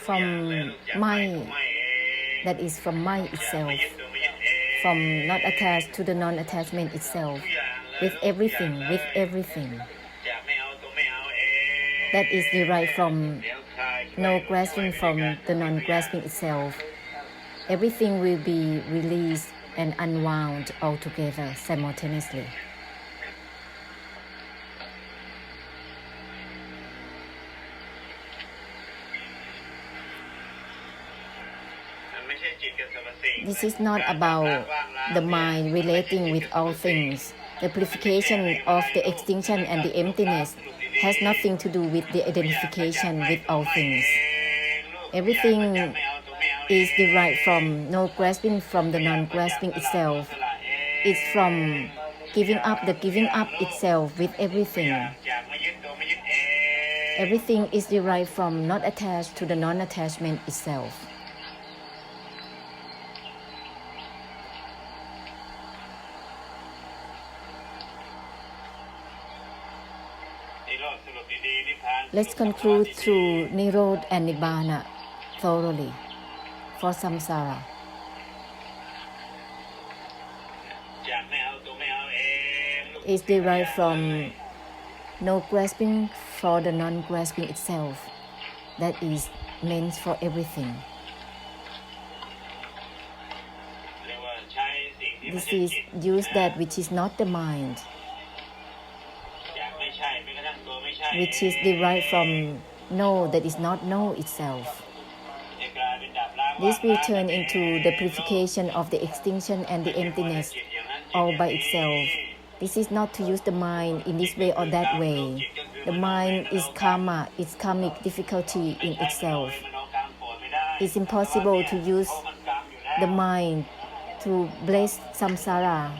from mind, that is from mind itself, from not attached to the non-attachment itself, with everything, that is derived from no grasping from the non-grasping itself. Everything will be released and unwound altogether simultaneously. This is not about the mind relating with all things. The purification of the extinction and the emptiness has nothing to do with the identification with all things. Everything is derived from no grasping from the non-grasping itself. It's from giving up the giving up itself with everything. Everything is derived from not attached to the non-attachment itself. Let's conclude through Nirodha and Nibbana thoroughly for samsara. Is derived from no grasping for the non-grasping itself, that is meant for everything. This is use that which is not the mind, which is derived from know that is not know itself. This will turn into the purification of the extinction and the emptiness all by itself. This is not to use the mind in this way or that way. The mind is karma, it's karmic difficulty in itself. It's impossible to use the mind to bless samsara,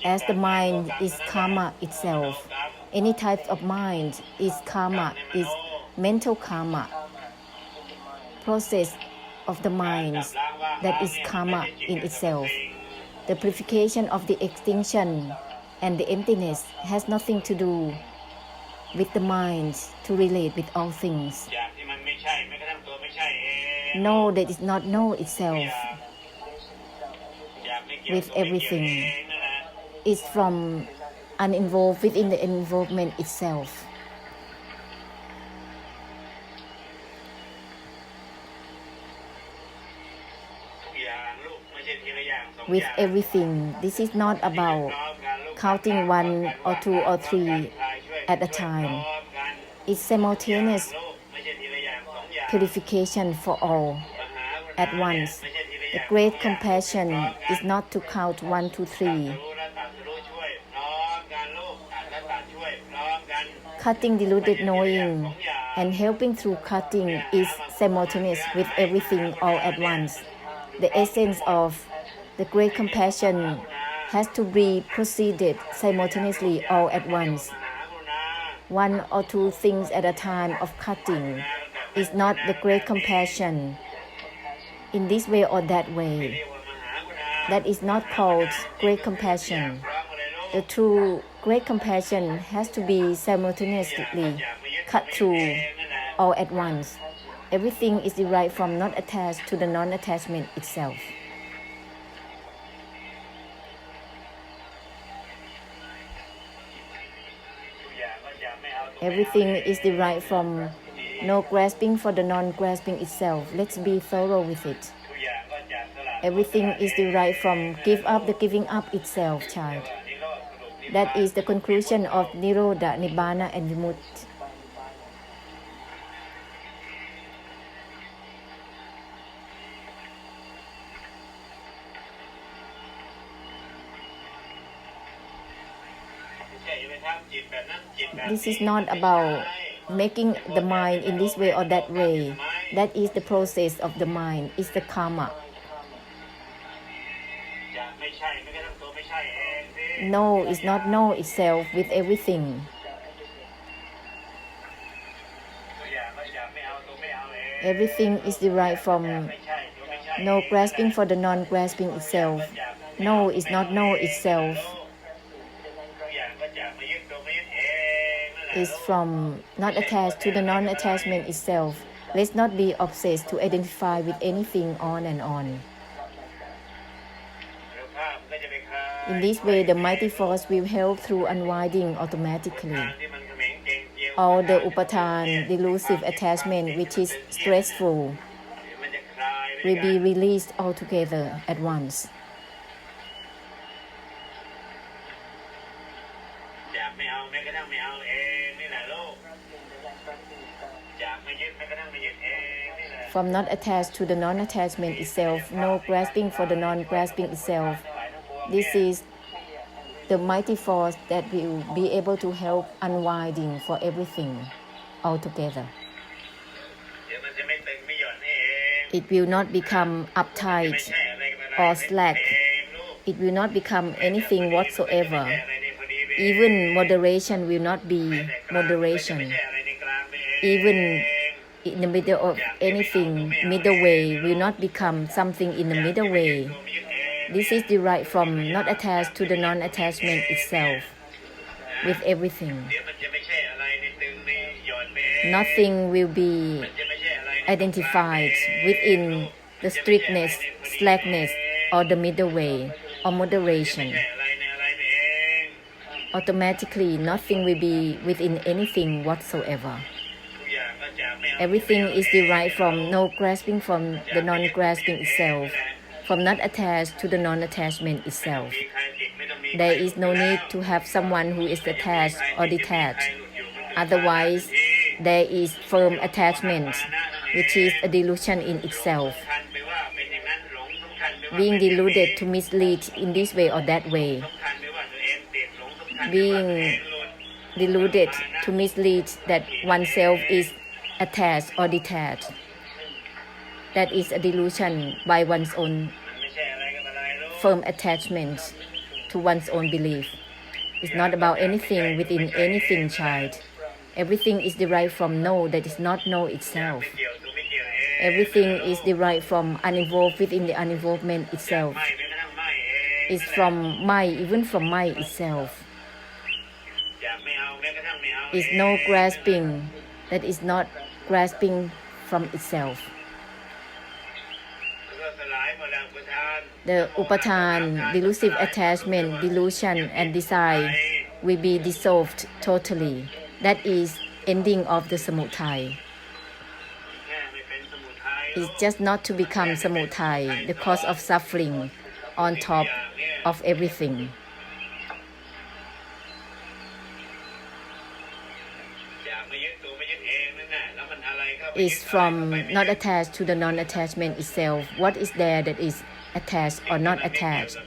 as the mind is karma itself. Any type of mind is karma, is mental karma. Process of the mind that is karma in itself. The purification of the extinction and the emptiness has nothing to do with the mind to relate with all things. Know that is not know itself with everything. It's from uninvolved within the involvement itself. With everything, this is not about counting one or two or three at a time. It's simultaneous purification for all at once. The great compassion is not to count 1, 2, 3. Cutting deluded knowing and helping through cutting is simultaneous with everything all at once. The essence of the great compassion has to be proceeded simultaneously all at once. 1 or 2 things at a time of cutting is not the great compassion in this way or that way. That is not called great compassion. The true great compassion has to be simultaneously cut through all at once. Everything is derived from not attached to the non-attachment itself. Everything is derived from no grasping for the non-grasping itself. Let's be thorough with it. Everything is derived from give up the giving up itself, child. That is the conclusion of Nirodha, Nibbana, and Vimukti. This is not about making the mind in this way or that way. That is the process of the mind. It's the karma. Know is not know itself with everything. Everything is derived from no grasping for the non-grasping itself. Know is not know itself. Is from not attached to the non-attachment itself. Let's not be obsessed to identify with anything on and on. In this way, the mighty force will help through unwinding automatically. All the upatan, delusive attachment which is stressful, will be released altogether at once. From not attached to the non-attachment itself, no grasping for the non-grasping itself. This is the mighty force that will be able to help unwinding for everything altogether. It will not become uptight or slack. It will not become anything whatsoever. Even moderation will not be moderation. Even in the middle of anything, middle way will not become something in the middle way. This is derived from not attached to the non-attachment itself with everything. Nothing will be identified within the strictness, slackness, or the middle way or moderation. Automatically, nothing will be within anything whatsoever. Everything is derived from no grasping from the non-grasping itself, from not attached to the non-attachment itself. There is no need to have someone who is attached or detached. Otherwise, there is firm attachment, which is a delusion in itself. Being deluded to mislead in this way or that way. Being deluded to mislead that oneself is attached or detached. That is a delusion by one's own firm attachment to one's own belief. It's not about anything within anything, child. Everything is derived from know that is not know itself. Everything is derived from uninvolved within the uninvolvement itself. It's from mind, even from mind itself. It's no grasping that is not grasping from itself. The upatan, delusive attachment, delusion and desire will be dissolved totally. That is ending of the samudaya. It's just not to become samudaya, the cause of suffering on top of everything. Is from not attached to the non-attachment itself. What is there that is attached or not attached?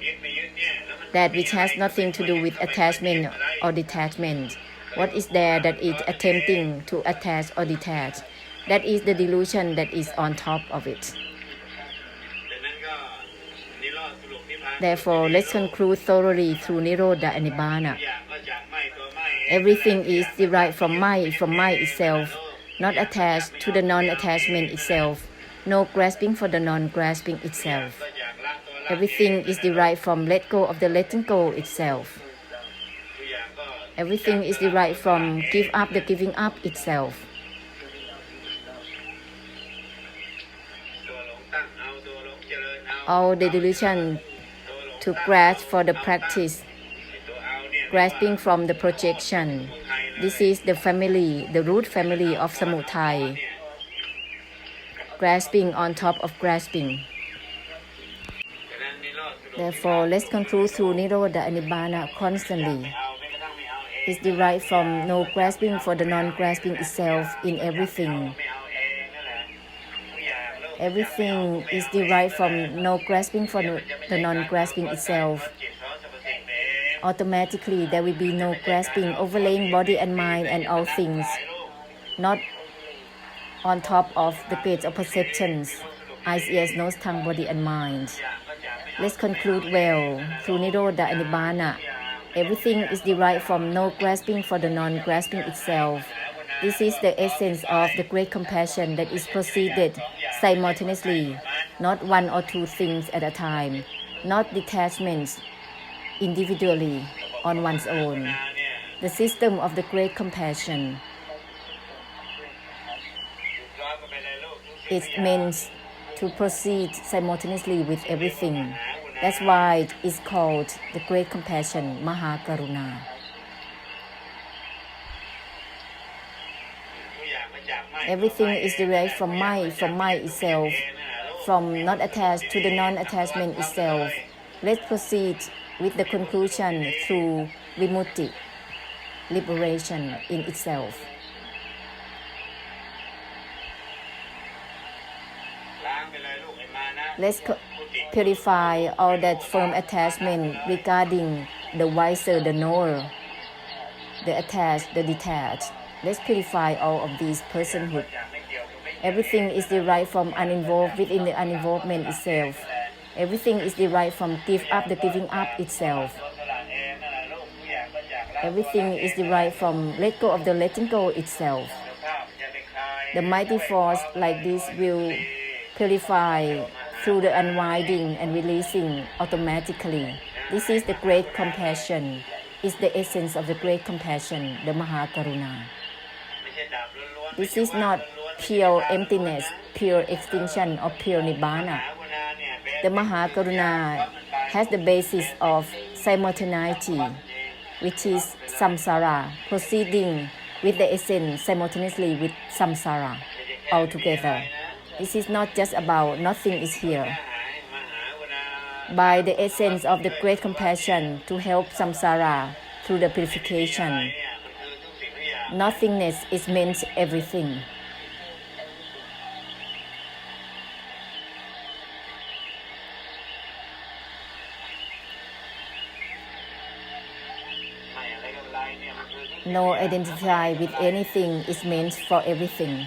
That which has nothing to do with attachment or detachment. What is there that is attempting to attach or detach? That is the delusion that is on top of it. Therefore, let's conclude thoroughly through Nirodha and Nibbana. Everything is derived from mind itself, not attached to the non-attachment itself, no grasping for the non-grasping itself. Everything is derived from let go of the letting go itself. Everything is derived from give up the giving up itself. All the delusion to grasp for the practice, grasping from the projection. This is the family, the root family of samudaya. Grasping on top of grasping. Therefore, let's conclude through Nirodha and Nibbana constantly. It's derived from no grasping for the non-grasping itself in everything. Everything is derived from no grasping for the non-grasping itself. Automatically, there will be no grasping overlaying body and mind and all things, not on top of the gates of perceptions, eyes, ears, nose, tongue, body, and mind. Let's conclude well through Nirodha and Nibbana. Everything is derived from no grasping for the non-grasping itself. This is the essence of the great compassion that is proceeded simultaneously, not one or two things at a time, not detachments individually on one's own. The system of the great compassion. It means to proceed simultaneously with everything. That's why it's called the Great Compassion, Mahakaruna. Everything is derived from my itself, from not attached to the non-attachment itself. Let's proceed with the conclusion through vimutti, liberation in itself. Let's purify all that firm attachment regarding the wiser, the knower, the attached, the detached. Let's purify all of these personhood. Everything is derived from uninvolved within the uninvolvement itself. Everything is derived from give up the giving up itself. Everything is derived from let go of the letting go itself. The mighty force like this will purify through the unwinding and releasing automatically. This is the great compassion. It's the essence of the great compassion, the Mahakaruna. This is not pure emptiness, pure extinction, or pure Nibbana. The Mahakaruna has the basis of simultaneity, which is samsara, proceeding with the essence simultaneously with samsara altogether. This is not just about nothing is here. By the essence of the great compassion to help samsara through the purification, nothingness is meant everything. No identify with anything is meant for everything.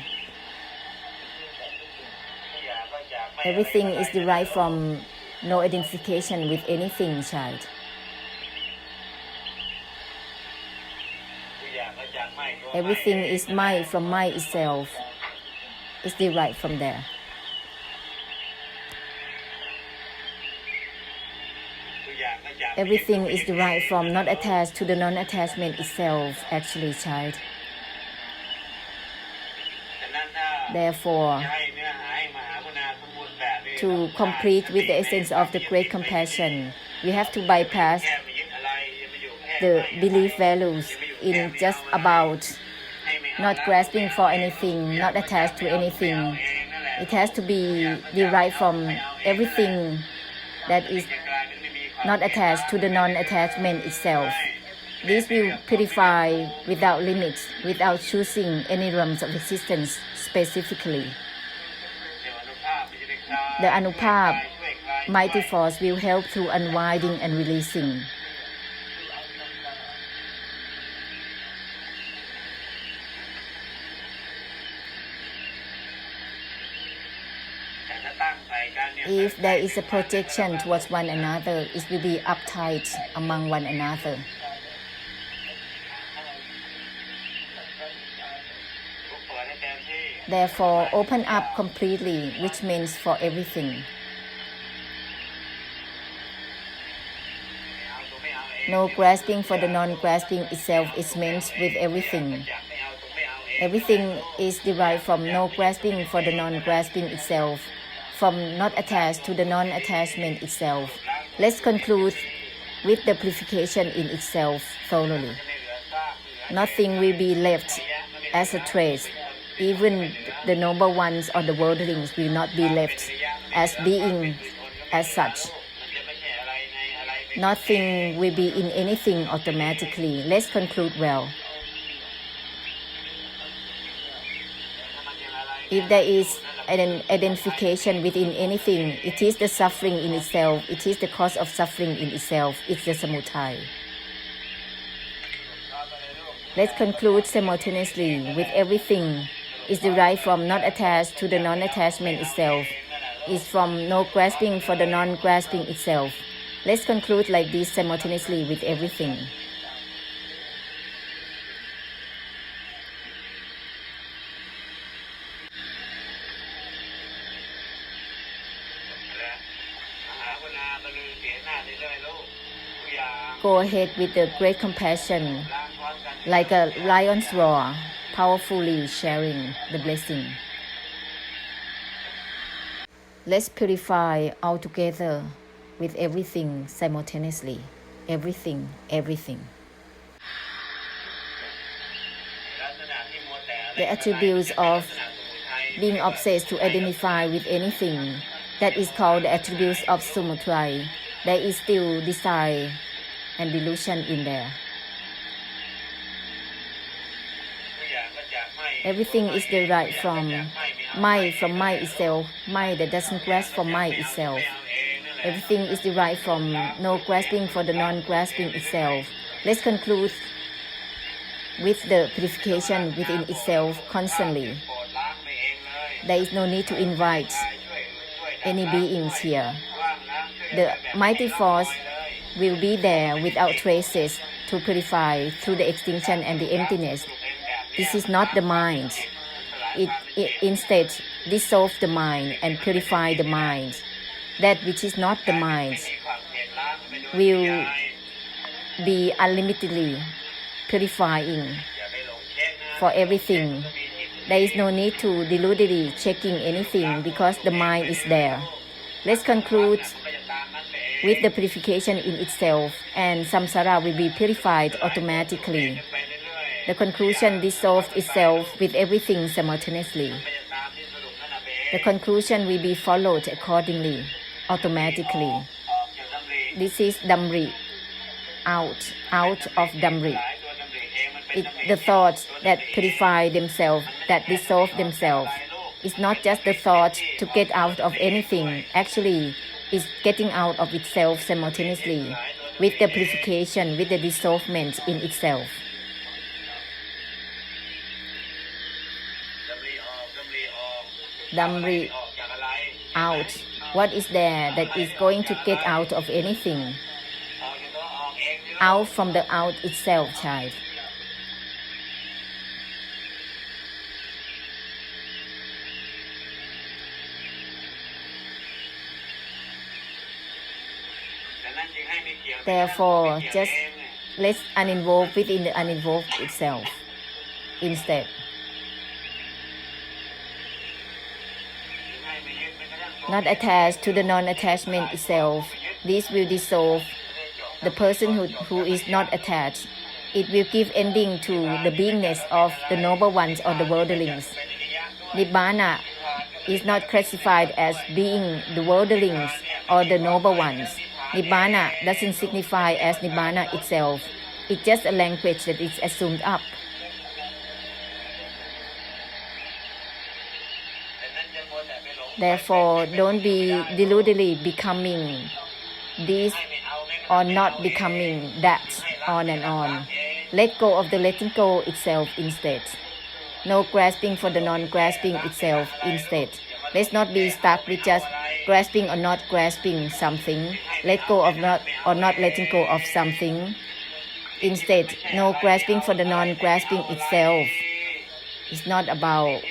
Everything is derived from no identification with anything, child. Everything is my from my itself. It's derived from there. Everything is derived from not attached to the non-attachment itself, actually, child. Therefore, to complete with the essence of the great compassion, we have to bypass the belief values in just about not grasping for anything, not attached to anything. It has to be derived from everything that is not attached to the non-attachment itself. This will purify without limits, without choosing any realms of existence specifically. The Anupab, mighty force, will help through unwinding and releasing. If there is a projection towards one another, it will be uptight among one another. Therefore, open up completely, which means for everything. No grasping for the non-grasping itself is meant with everything. Everything is derived from no grasping for the non-grasping itself, from not attached to the non-attachment itself. Let's conclude with the purification in itself thoroughly. Nothing will be left as a trace. Even the noble ones or the worldlings will not be left as being as such. Nothing will be in anything automatically. Let's conclude well. If there is an identification within anything, it is the suffering in itself. It is the cause of suffering in itself. It's the samudaya. Let's conclude simultaneously with everything is derived from not attached to the non-attachment itself. Is from no grasping for the non-grasping itself. Let's conclude like this simultaneously with everything. Go ahead with the great compassion, like a lion's roar, powerfully sharing the blessing. Let's purify altogether with everything simultaneously. Everything, everything. The attributes of being obsessed to identify with anything, that is called the attributes of samudaya. There is still desire and delusion in there. Everything is derived from mind itself, mind that doesn't grasp for mind itself. Everything is derived from no grasping for the non-grasping itself. Let's conclude with the purification within itself constantly. There is no need to invite any beings here. The mighty force will be there without traces to purify through the extinction and the emptiness. This is not the mind. It instead dissolves the mind and purify the mind. That which is not the mind will be unlimitedly purifying for everything. There is no need to deludedly checking anything because the mind is there. Let's conclude with the purification in itself, and samsara will be purified automatically. The conclusion dissolves itself with everything simultaneously. The conclusion will be followed accordingly, automatically. This is Damri, out of Damri. The thoughts that purify themselves, that dissolve themselves. It's not just the thought to get out of anything. Actually, it's getting out of itself simultaneously with the purification, with the dissolvement in itself. Damri, out. What is there that is going to get out of anything? Out from the out itself, child. Therefore, just let's uninvolve within the uninvolved itself instead. Not attached to the non-attachment itself. This will dissolve the person who is not attached. It will give ending to the beingness of the noble ones or the worldlings. Nibbana is not classified as being the worldlings or the noble ones. Nibbana doesn't signify as Nibbana itself. It's just a language that is assumed up. Therefore, don't be deludedly becoming this or not becoming that, on and on. Let go of the letting go itself instead. No grasping for the non-grasping itself instead. Let's not be stuck with just grasping or not grasping something. Let go of not or not letting go of something. Instead, no grasping for the non-grasping itself. It's not about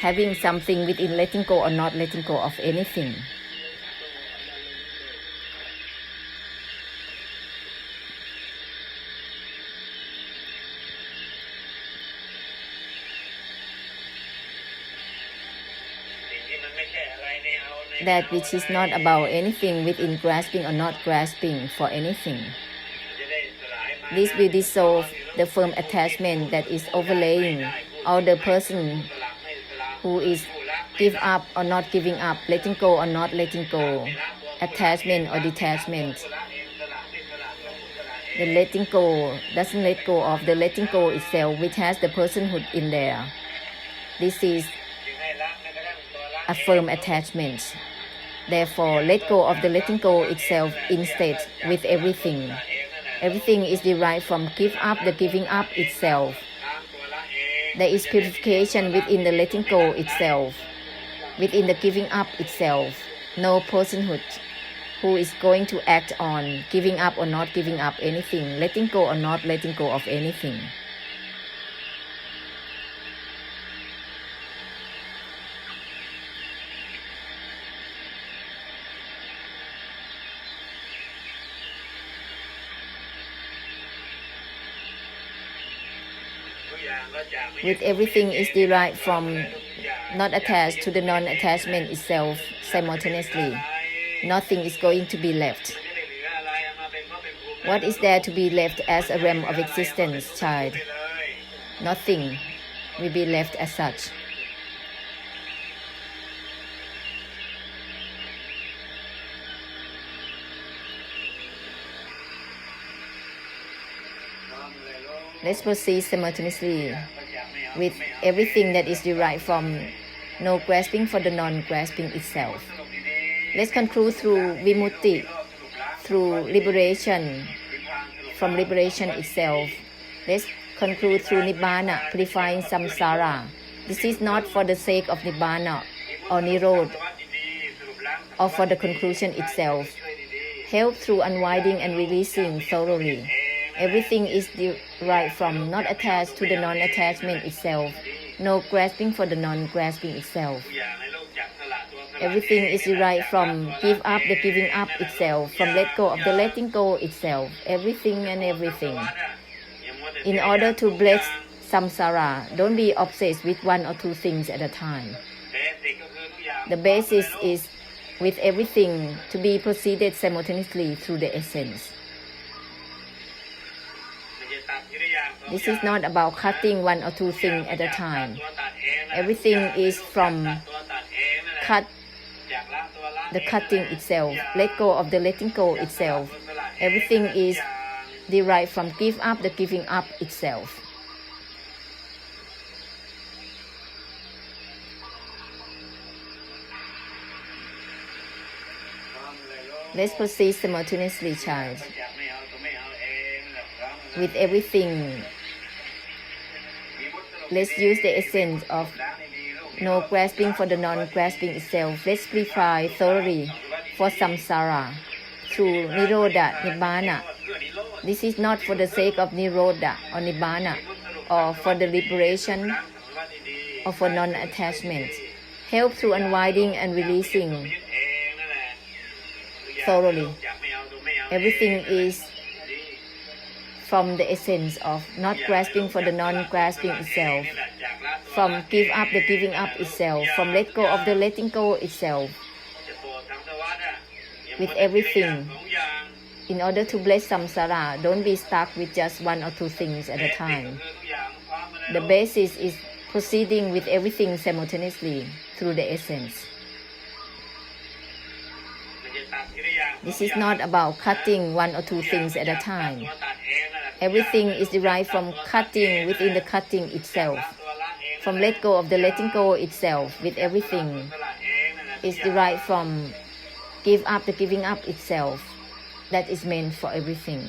having something within letting go or not letting go of anything. That which is not about anything within grasping or not grasping for anything. This will dissolve the firm attachment that is overlaying all the person who is give up or not giving up, letting go or not letting go, attachment or detachment. The letting go doesn't let go of the letting go itself, which has the personhood in there. This is a firm attachment. Therefore, let go of the letting go itself instead with everything. Everything is derived from give up the giving up itself. There is purification within the letting go itself, within the giving up itself. No personhood who is going to act on giving up or not giving up anything, letting go or not letting go of anything. With everything is derived from not attached to the non-attachment itself simultaneously, nothing is going to be left. What is there to be left as a realm of existence, child? Nothing will be left as such. Let's proceed simultaneously with everything that is derived from no grasping for the non-grasping itself. Let's conclude through vimutti, through liberation, from liberation itself. Let's conclude through nibbana, purifying samsara. This is not for the sake of nibbana or nirod, or for the conclusion itself. Help through unwinding and releasing thoroughly. Everything is derived from not attached to the non-attachment itself, no grasping for the non-grasping itself. Everything is derived from give up the giving up itself, from let go of the letting go itself, everything and everything. In order to bless samsara, don't be obsessed with one or two things at a time. The basis is with everything to be proceeded simultaneously through the essence. This is not about cutting one or two things at a time. Everything is from cut the cutting itself, let go of the letting go itself. Everything is derived from give up the giving up itself. Let's proceed simultaneously, child. With everything, let's use the essence of no grasping for the non-grasping itself. Let's purify thoroughly for samsara through nirodha, nibbana. This is not for the sake of nirodha or nibbana, or for the liberation, or for non-attachment. Help through unwinding and releasing thoroughly. Everything is from the essence of not grasping for the non-grasping itself, from give up the giving up itself, from let go of the letting go itself. With everything, in order to bless samsara, don't be stuck with just one or two things at a time. The basis is proceeding with everything simultaneously through the essence. This is not about cutting one or two things at a time. Everything is derived from cutting within the cutting itself, from let go of the letting go itself. With everything is derived from give up the giving up itself. That is meant for everything.